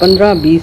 15-20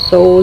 100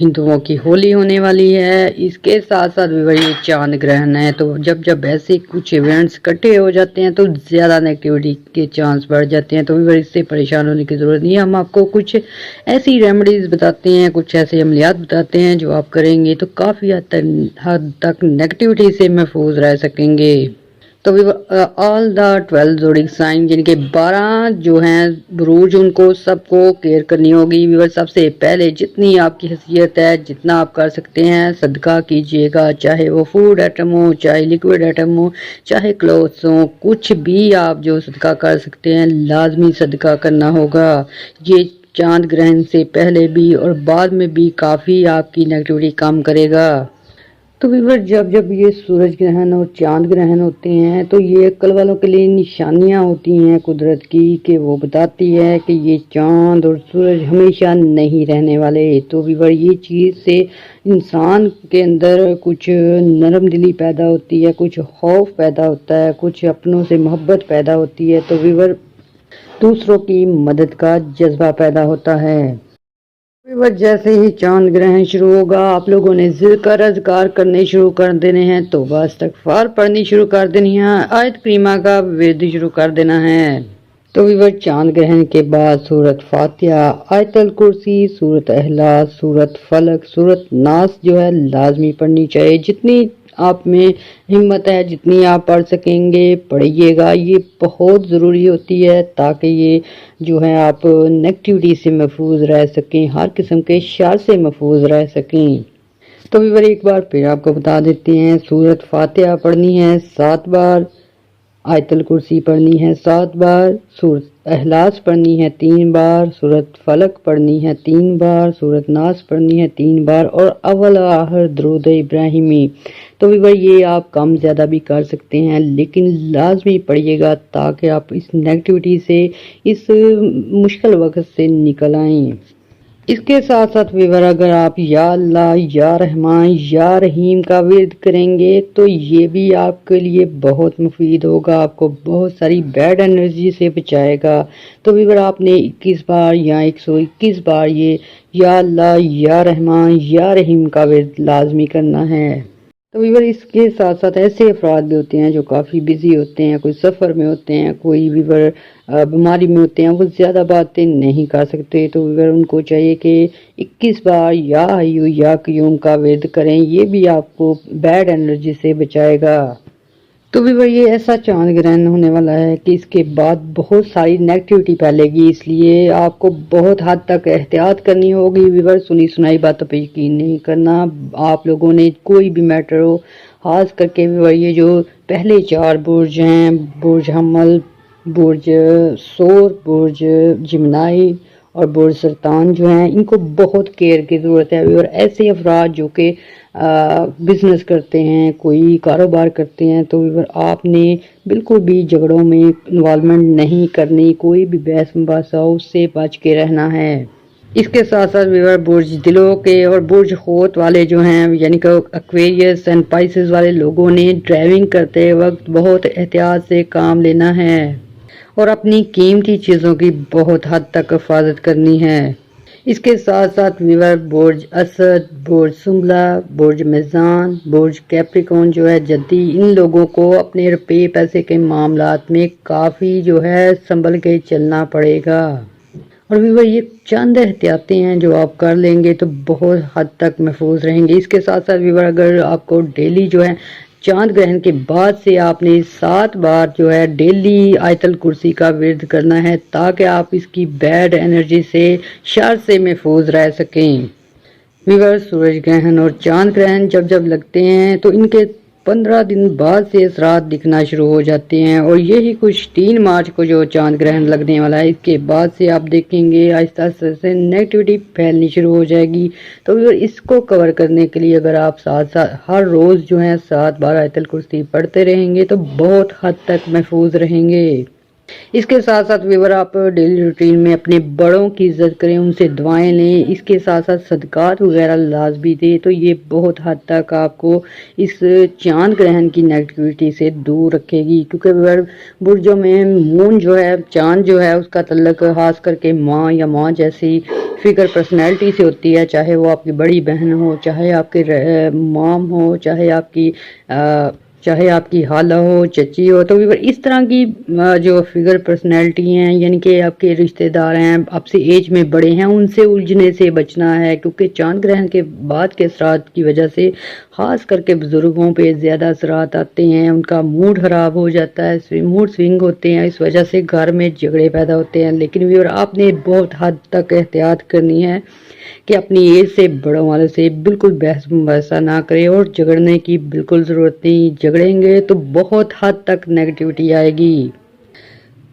ہندوؤں کی ہولی ہونے والی ہے۔ اس کے ساتھ ساتھ بھی یہ چاند گرہن ہے، تو جب ایسے کچھ ایونٹس اکٹھے ہو جاتے ہیں تو زیادہ نیگیٹیوٹی کے چانس بڑھ جاتے ہیں، تو بھی اس سے پریشان ہونے کی ضرورت نہیں ہے۔ ہم آپ کو کچھ ایسی ریمیڈیز بتاتے ہیں، کچھ ایسے عملیات بتاتے ہیں جو آپ کریں گے تو کافی حد تک نیگیٹیوٹی سے محفوظ رہ سکیں گے۔ تو آل دا 12 زوڈک سائن جن کے 12 جو ہیں بروج، ان کو سب کو کیئر کرنی ہوگی۔ سب سے پہلے جتنی آپ کی حیثیت ہے، جتنا آپ کر سکتے ہیں صدقہ کیجئے گا، چاہے وہ فوڈ آئٹم ہو، چاہے لیکوڈ آئٹم ہو، چاہے کلوتھس ہو، کچھ بھی آپ جو صدقہ کر سکتے ہیں لازمی صدقہ کرنا ہوگا۔ یہ چاند گرہن سے پہلے بھی اور بعد میں بھی کافی آپ کی نیگیٹیوٹی کم کرے گا۔ تو ویور جب یہ سورج گرہن اور چاند گرہن ہوتے ہیں تو یہ عقل والوں کے لیے نشانیاں ہوتی ہیں قدرت کی، کہ وہ بتاتی ہے کہ یہ چاند اور سورج ہمیشہ نہیں رہنے والے۔ تو ویور یہ چیز سے انسان کے اندر کچھ نرم دلی پیدا ہوتی ہے، کچھ خوف پیدا ہوتا ہے، کچھ اپنوں سے محبت پیدا ہوتی ہے، تو ویور دوسروں کی مدد کا جذبہ پیدا ہوتا ہے۔ جیسے ہی چاند گرہن شروع ہوگا آپ لوگوں نے ذکر اذکار کرنے شروع کر دینے ہیں، توبہ استغفار پڑھنی شروع کر دینی ہے، آیت کریمہ کا ورد شروع کر دینا ہے۔ تو چاند گرہن کے بعد سورت فاتحہ، آیت الکرسی، سورت اخلاص، سورت فلق، سورت ناس جو ہے لازمی پڑھنی چاہیے۔ جتنی آپ میں ہمت ہے، جتنی آپ پڑھ سکیں گے پڑھیے گا، یہ بہت ضروری ہوتی ہے تاکہ یہ جو ہے آپ نیگیٹیوٹی سے محفوظ رہ سکیں، ہر قسم کے شر سے محفوظ رہ سکیں۔ تو ایک بار پھر آپ کو بتا دیتے ہیں، سورت فاتحہ پڑھنی ہے 7 بار، آیت الکرسی پڑھنی ہے 7 بار، سورت اخلاص پڑھنی ہے 3 بار، سورت فلق پڑھنی ہے 3 بار، سورت ناس پڑھنی ہے 3 بار، اور اول آخر درود ابراہیمی۔ تو یہ آپ کم زیادہ بھی کر سکتے ہیں لیکن لازمی پڑھیے گا تاکہ آپ اس نیگیٹیوٹی سے، اس مشکل وقت سے نکل آئیں۔ اس کے ساتھ ساتھ اگر آپ یا اللہ، یا رحمان، یا رحیم کا ورد کریں گے تو یہ بھی آپ کے لیے بہت مفید ہوگا، آپ کو بہت ساری بیڈ انرجی سے بچائے گا۔ تو آپ نے 21 بار یا 121 بار یہ یا اللہ، یا رحمان، یا رحیم کا ورد لازمی کرنا ہے۔ تو اس کے ساتھ ساتھ ایسے افراد بھی ہوتے ہیں جو کافی بزی ہوتے ہیں، کوئی سفر میں ہوتے ہیں، کوئی بیماری میں ہوتے ہیں، وہ زیادہ باتیں نہیں کر سکتے، تو ان کو چاہیے کہ 21 بار یا حیو یا قیوم کا ورد کریں، یہ بھی آپ کو بیڈ انرجی سے بچائے گا۔ تو یہ ایسا چاند گرہن ہونے والا ہے کہ اس کے بعد بہت ساری نیگیٹیوٹی پھیلے گی، اس لیے آپ کو بہت حد تک احتیاط کرنی ہوگی۔ سنی سنائی باتوں پہ یقین نہیں کرنا۔ آپ لوگوں نے کوئی بھی میٹر ہو، خاص کر کے یہ جو پہلے 4 برج ہیں، برج حمل، برج ثور، برج جمنائی اور برج سرطان جو ہیں، ان کو بہت کیئر کی ضرورت ہے۔ اور ایسے افراد جو کہ بزنس کرتے ہیں، کوئی کاروبار کرتے ہیں، تو آپ نے بالکل بھی جھگڑوں میں انوالومنٹ نہیں کرنی، کوئی بھی بحث مباحثہ ہو اس سے بچ کے رہنا ہے۔ اس کے ساتھ ساتھ برج دلوں کے اور برج حوت والے جو ہیں، یعنی کہ ایکویریس اینڈ پائسز والے لوگوں نے ڈرائیونگ کرتے وقت بہت احتیاط سے کام لینا ہے اور اپنی قیمتی چیزوں کی بہت حد تک حفاظت کرنی ہے۔ اس کے ساتھ ساتھ برج اسد، برج سنبلہ، برج میزان، برج کیپریکون جو ہے جدی، ان لوگوں کو اپنے روپے پیسے کے معاملات میں کافی جو ہے سنبھل کے چلنا پڑے گا۔ اور یہ چند احتیاطیں ہیں جو آپ کر لیں گے تو بہت حد تک محفوظ رہیں گے۔ اس کے ساتھ ساتھ اگر آپ کو ڈیلی جو ہے چاند گرہن کے بعد سے آپ نے 7 بار جو ہے ڈیلی آیت الکرسی کا ورد کرنا ہے تاکہ آپ اس کی بیڈ انرجی سے، شر سے محفوظ رہ سکیں۔ سورج گرہن اور چاند گرہن جب لگتے ہیں تو ان کے 15 دن بعد سے اثرات دکھنا شروع ہو جاتے ہیں، اور یہی کچھ 3 مارچ کو جو چاند گرہن لگنے والا ہے، اس کے بعد سے آپ دیکھیں گے آہستہ آہستہ سے نیگیٹیوٹی پھیلنی شروع ہو جائے گی۔ تو اس کو کور کرنے کے لیے اگر آپ ساتھ ہر روز جو ہے 7 بار آیت الکرسی پڑھتے رہیں گے تو بہت حد تک محفوظ رہیں گے۔ اس کے ساتھ ساتھ ویور آپ ڈیلی روٹین میں اپنے بڑوں کی عزت کریں، ان سے دعائیں لیں، اس کے ساتھ ساتھ صدقات وغیرہ لازمی دیں، تو یہ بہت حد تک آپ کو اس چاند گرہن کی نیگیٹیوٹی سے دور رکھے گی، کیونکہ ویور برجوں میں مون جو ہے، چاند جو ہے، اس کا تعلق خاص کر کے ماں یا ماں جیسی فگر پرسنالٹی سے ہوتی ہے، چاہے وہ آپ کی بڑی بہن ہو، چاہے آپ کے مام ہو، چاہے آپ کی خالہ ہو، چچی ہو، تو اس طرح کی جو فگر پرسنالٹی ہیں، یعنی کہ آپ کے رشتہ دار ہیں، آپ سے ایج میں بڑے ہیں، ان سے الجھنے سے بچنا ہے، کیونکہ چاند گرہن کے بعد کے اثرات کی وجہ سے خاص کر کے بزرگوں پہ زیادہ اثرات آتے ہیں، ان کا موڈ خراب ہو جاتا ہے، موڈ سوئنگ ہوتے ہیں، اس وجہ سے گھر میں جھگڑے پیدا ہوتے ہیں۔ لیکن ویور آپ نے بہت حد تک احتیاط کرنی ہے کہ اپنی ایج سے بڑوں والوں سے بالکل بحث مباحثہ نہ کرے، اور جھگڑنے کی بالکل ضرورت نہیں، جھگڑیں گے تو بہت حد تک نیگیٹیوٹی آئے گی۔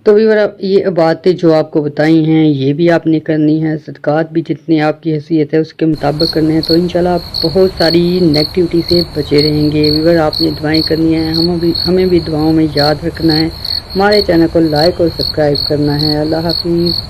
تو ویور یہ باتیں جو آپ کو بتائی ہیں یہ بھی آپ نے کرنی ہے، صدقات بھی جتنے آپ کی حیثیت ہے اس کے مطابق کرنے ہیں، تو انشاءاللہ آپ بہت ساری نیگیٹیوٹی سے بچے رہیں گے۔ ویور آپ نے دعائیں کرنی ہیں، ہمیں بھی دعاؤں میں یاد رکھنا ہے، ہمارے چینل کو لائک اور سبسکرائب کرنا ہے۔ اللہ حافظ۔